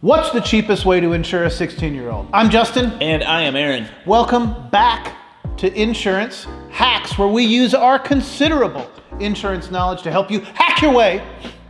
What's the cheapest way to insure a 16-year-old? I'm Justin. And I am Aaron. Welcome back to Insurance Hacks, where we use our considerable insurance knowledge to help you hack your way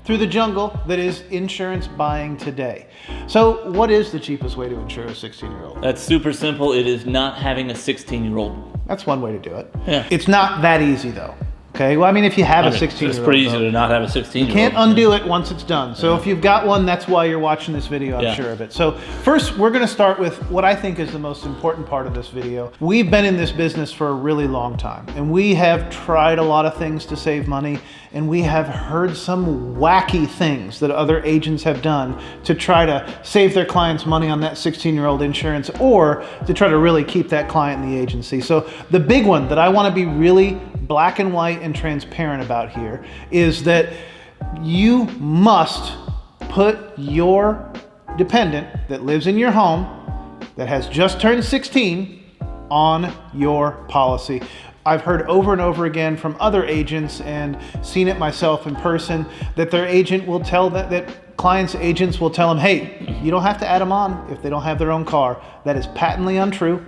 through the jungle that is insurance buying today. So what is the cheapest way to insure a 16-year-old? That's super simple. It is not having a 16-year-old. That's one way to do it. Yeah. It's not that easy though. Okay, well, I mean, if you have a 16-year-old, it's pretty easy to not have a 16-year-old. You can't undo it once it's done. So if you've got one, that's why you're watching this video, I'm sure of it. So first, we're going to start with what I think is the most important part of this video. We've been in this business for a really long time, and we have tried a lot of things to save money, and we have heard some wacky things that other agents have done to try to save their clients money on that 16-year-old insurance, or to try to really keep that client in the agency. So the big one that I want to be really black and white and transparent about here is that you must put your dependent that lives in your home that has just turned 16 on your policy. I've heard over and over again from other agents and seen it myself in person that their agent will tell that clients' agents will tell them, hey, you don't have to add them on if they don't have their own car. That is patently untrue.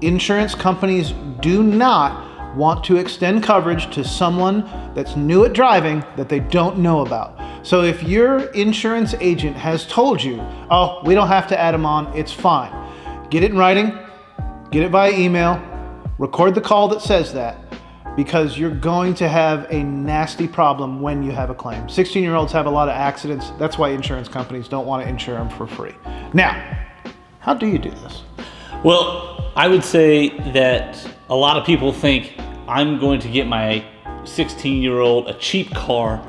Insurance companies do not want to extend coverage to someone that's new at driving that they don't know about. So if your insurance agent has told you, oh, we don't have to add them on, it's fine. Get it in writing, get it via email, record the call that says that, because you're going to have a nasty problem when you have a claim. 16-year-olds have a lot of accidents. That's why insurance companies don't want to insure them for free. Now, how do you do this? Well, I would say that a lot of people think I'm going to get my 16-year-old a cheap car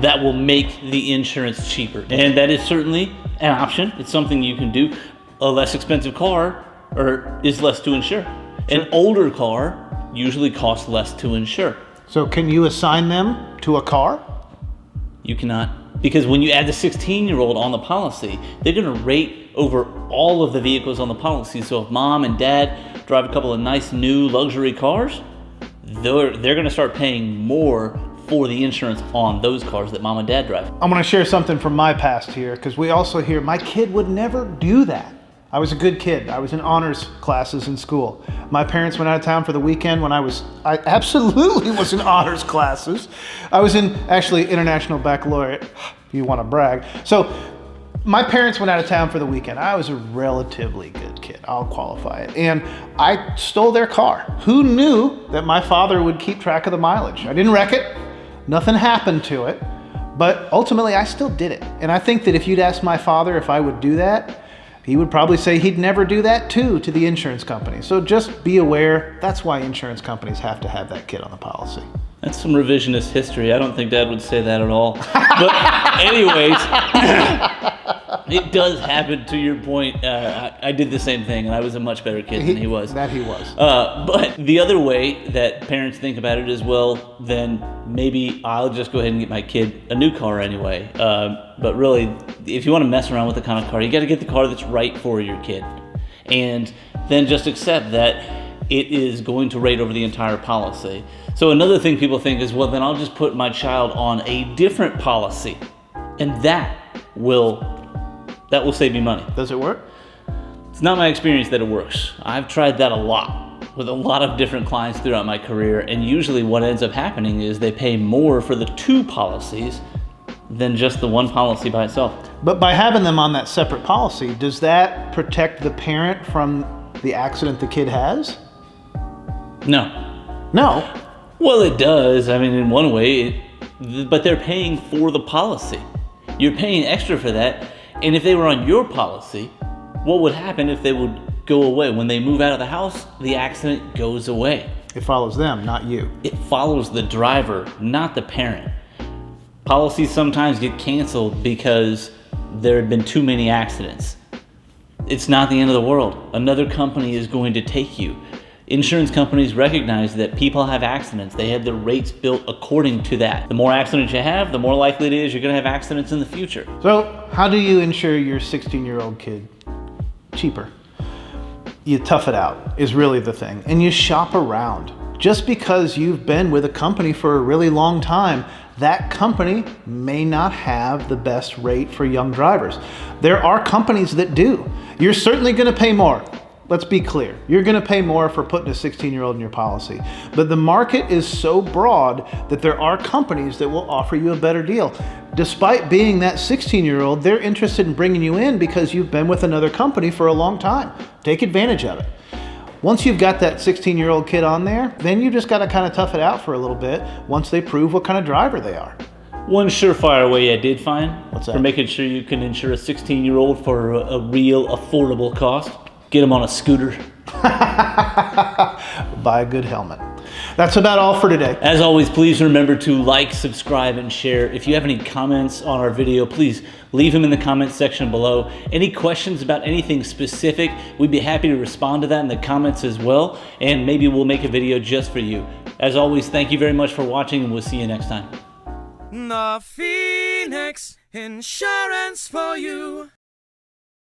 that will make the insurance cheaper. And that is certainly an option. It's something you can do. A less expensive car is less to insure. Sure. An older car usually costs less to insure. So can you assign them to a car? You cannot. Because when you add the 16-year-old on the policy, they're going to rate over all of the vehicles on the policy. So if mom and dad drive a couple of nice new luxury cars, they're going to start paying more for the insurance on those cars that mom and dad drive. I'm going to share something from my past here, because we also hear my kid would never do that. I was a good kid. I was in honors classes in school. My parents went out of town for the weekend when I absolutely was in honors classes. I was in actually International Baccalaureate, if you want to brag. So my parents went out of town for the weekend. I was a relatively good kid, I'll qualify it. And I stole their car. Who knew that my father would keep track of the mileage? I didn't wreck it. Nothing happened to it. But ultimately, I still did it. And I think that if you'd asked my father if I would do that, he would probably say he'd never do that too to the insurance company. So just be aware, that's why insurance companies have to have that kid on the policy. That's some revisionist history. I don't think Dad would say that at all. But anyways, it does happen, to your point. I did the same thing, and I was a much better kid than he was. That he was. But the other way that parents think about it is, well, then maybe I'll just go ahead and get my kid a new car anyway. But really, if you want to mess around with the kind of car, you got to get the car that's right for your kid. And then just accept that it is going to rate over the entire policy. So another thing people think is, well, then I'll just put my child on a different policy, and that will save me money. Does it work? It's not my experience that it works. I've tried that a lot with a lot of different clients throughout my career, and usually what ends up happening is they pay more for the two policies than just the one policy by itself. But by having them on that separate policy, does that protect the parent from the accident the kid has? No? Well, it does. I mean, in one way, but they're paying for the policy. You're paying extra for that. And if they were on your policy, what would happen if they would go away? When they move out of the house, the accident goes away. It follows them, not you. It follows the driver, not the parent. Policies sometimes get canceled because there have been too many accidents. It's not the end of the world. Another company is going to take you. Insurance companies recognize that people have accidents. They have the rates built according to that. The more accidents you have, the more likely it is you're going to have accidents in the future. So how do you insure your 16-year-old kid cheaper? You tough it out is really the thing. And you shop around. Just because you've been with a company for a really long time that company may not have the best rate for young drivers. There are companies that do. You're certainly going to pay more. Let's be clear. You're going to pay more for putting a 16-year-old in your policy. But the market is so broad that there are companies that will offer you a better deal. Despite being that 16-year-old, they're interested in bringing you in because you've been with another company for a long time. Take advantage of it. Once you've got that 16-year-old kid on there, then you just got to kind of tough it out for a little bit once they prove what kind of driver they are. One surefire way I did find What's that? for making sure you can insure a 16-year-old for a real affordable cost, get them on a scooter. Buy a good helmet. That's about all for today. As always, please remember to like, subscribe, and share. If you have any comments on our video, please leave them in the comments section below. Any questions about anything specific, we'd be happy to respond to that in the comments as well, and maybe we'll make a video just for you. As always, thank you very much for watching, and we'll see you next time. The Phoenix Insurance for you.